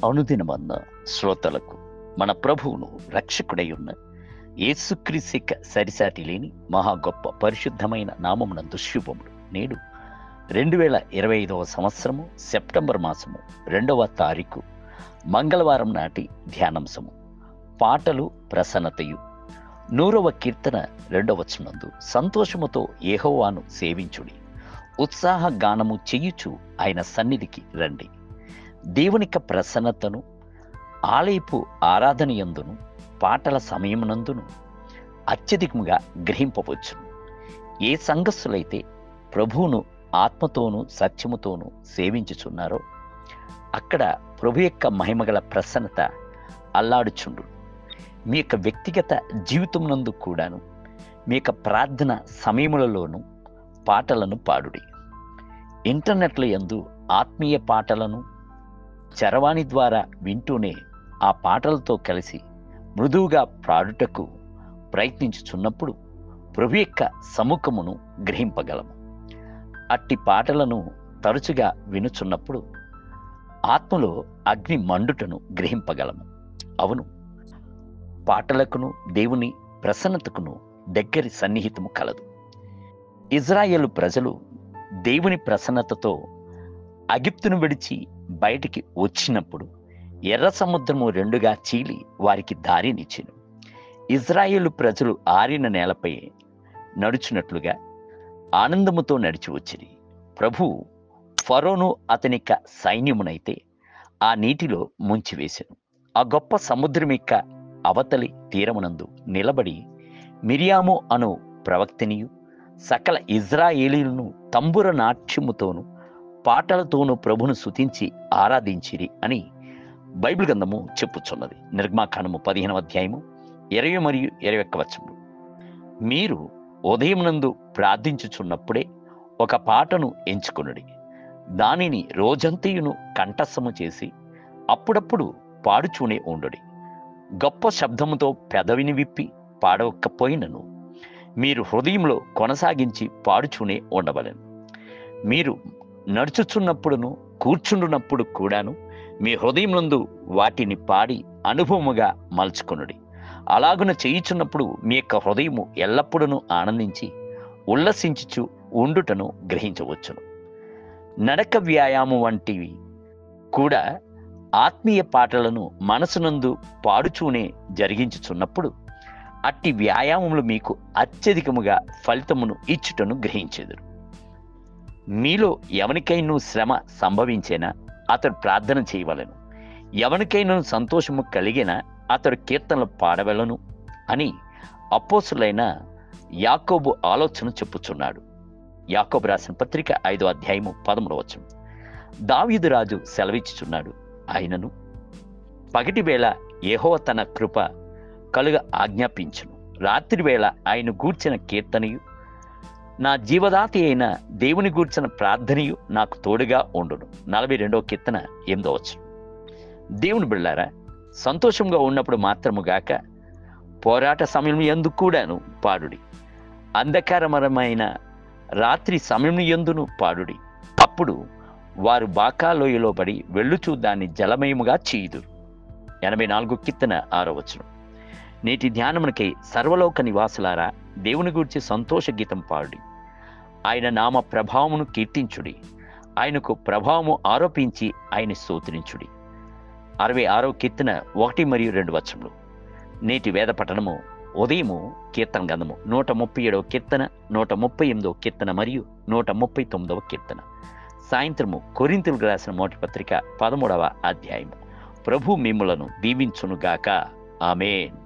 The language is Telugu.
అనుదినమన్న శ్రోతలకు మన ప్రభువును రక్షకుడై ఉన్న యేసుక్రీస్తు సరిసాటి లేని మహా గొప్ప పరిశుద్ధమైన నామమునందు శుభములు. నేడు 2025 సంవత్సరము సెప్టెంబర్ మాసము 2వ తారీఖు మంగళవారం నాటి ధ్యానాంశము పాటలు ప్రసన్నతయు. 100వ కీర్తన 2వ వచనమందు సంతోషముతో యెహోవాను సేవించుడి, ఉత్సాహ గానము చెయ్యుచు ఆయన సన్నిధికి రండి. దేవునిక ప్రసన్నతను ఆలయపు ఆరాధన యందును పాటల సమయమునందును అత్యధికముగా గ్రహింపవచ్చును. ఏ సంఘస్థులైతే ప్రభువును ఆత్మతోనూ సత్యముతోనూ సేవించుచున్నారో అక్కడ ప్రభు యొక్క మహిమగల ప్రసన్నత అల్లాడుచుండు. మీ యొక్క వ్యక్తిగత జీవితమునందు కూడాను మీ యొక్క ప్రార్థన సమయములలోనూ పాటలను పాడుడి. ఇంటర్నెట్ల యందు ఆత్మీయ పాటలను చరవాణి ద్వారా వింటూనే ఆ పాటలతో కలిసి మృదువుగా పాడుటకు ప్రయత్నించుచున్నప్పుడు ప్రభు యొక్క సముఖమును గ్రహింపగలము. అట్టి పాటలను తరచుగా వినుచున్నప్పుడు ఆత్మలో అగ్ని మండుటను గ్రహింపగలము. అవును, పాటలకును దేవుని ప్రసన్నతకును దగ్గరి సన్నిహితము కలదు. ఇజ్రాయేలు ప్రజలు దేవుని ప్రసన్నతతో అగిప్తును విడిచి బయటికి వచ్చినప్పుడు ఎర్ర సముద్రము రెండుగా చీలి వారికి దారినిచ్చెను. ఇజ్రాయేలు ప్రజలు ఆరిన నేలపై నడుచున్నట్లుగా ఆనందముతో నడిచి వచ్చిరి. ప్రభు ఫరోను అతనిక సైన్యమునైతే ఆ నీటిలో ముంచివేసెను. ఆ గొప్ప సముద్రం యొక్క అవతలి తీరమునందు నిలబడి మిరియాము అను ప్రవక్తనియు సకల ఇజ్రాయేలీలను తంబుర నాట్యముతోనూ పాటలతోనూ ప్రభును స్తుతించి ఆరాధించిరి అని బైబిల్ గ్రంథము చెప్పుచున్నది. నిర్గమాకాండము 15వ అధ్యాయము 20 మరియు 21 వచనములు. మీరు ఉదయమునందు ప్రార్థించుచున్నప్పుడే ఒక పాటను ఎంచుకొనుడి, దానిని రోజంతయును కంఠస్థము చేసి అప్పుడప్పుడు పాడుచూనే ఉండుడి. గొప్ప శబ్దముతో పెదవిని విప్పి పాడవకపోయినను మీరు హృదయంలో కొనసాగించి పాడుచూనే ఉండవలెను. మీరు నడుచుచున్నప్పుడును కూర్చుండునప్పుడు కూడాను మీ హృదయమునందు వాటిని పాడి అనుభవముగా మలుచుకొనుడి. అలాగున చేయుచున్నప్పుడు మీ యొక్క హృదయము ఎల్లప్పుడూ ఆనందించి ఉల్లసించుచు ఉండుటను గ్రహించవచ్చును. నడక వ్యాయామం వంటివి కూడా ఆత్మీయ పాటలను మనసునందు పాడుచూనే జరిగించుచున్నప్పుడు అట్టి వ్యాయామములు మీకు అత్యధికముగా ఫలితమును ఇచ్చుటను గ్రహించెదరు. మీలో ఎవనికైనా శ్రమ సంభవించేనా అతడు ప్రార్థన చేయవలెను, ఎవనికైనా సంతోషము కలిగినా అతడు కీర్తనలు పాడవలను అని అపోస్తులైన యాకోబు ఆలోచన చెప్పుచున్నాడు. యాకోబు రాసిన పత్రిక 5వ అధ్యాయము 13వ వచనం. దావీదు రాజు సెలవిచ్చుచున్నాడు, ఆయనను పగటి వేళ యెహోవా తన కృప కలుగ ఆజ్ఞాపించును, రాత్రి వేళ ఆయన గూర్చిన కీర్తనయు నా జీవదాతి అయిన దేవుని గూర్చిన ప్రార్థనయు నాకు తోడుగా ఉండును. 42వ కీర్తన 8వ వచనం. దేవుని బిడ్డలారా, సంతోషంగా ఉన్నప్పుడు మాత్రము గాక పోరాట సమయం యందు కూడాను పాడుడి, అంధకారమరమైన రాత్రి సమయం యందును పాడుడి. అప్పుడు వారు బాకాలోయలో పడి వెళ్ళుచూ దాన్ని జలమయముగా చేయుదురు. 84వ కీర్తన 6వ వచనం. నేటి ధ్యానమునకై సర్వలోక నివాసులారా దేవుని గూర్చి సంతోష గీతం పాడుడి, ఆయన నామ ప్రభావమును కీర్తించుడి, ఆయనకు ప్రభావము ఆరోపించి ఆయన స్తోత్రించుడి. 66వ కీర్తన 1 మరియు 2 వచనములు. నేటి వేద పఠనము ఉదయము కీర్తన గ్రంథము 137వ కీర్తన, 138వ కీర్తన మరియు 139వ కీర్తన. సాయంత్రము కొరింథీయులకు రాసిన మొదటి పత్రిక 13వ అధ్యాయము. ప్రభు మిమ్ములను దీవించునుగాక. ఆమేన్.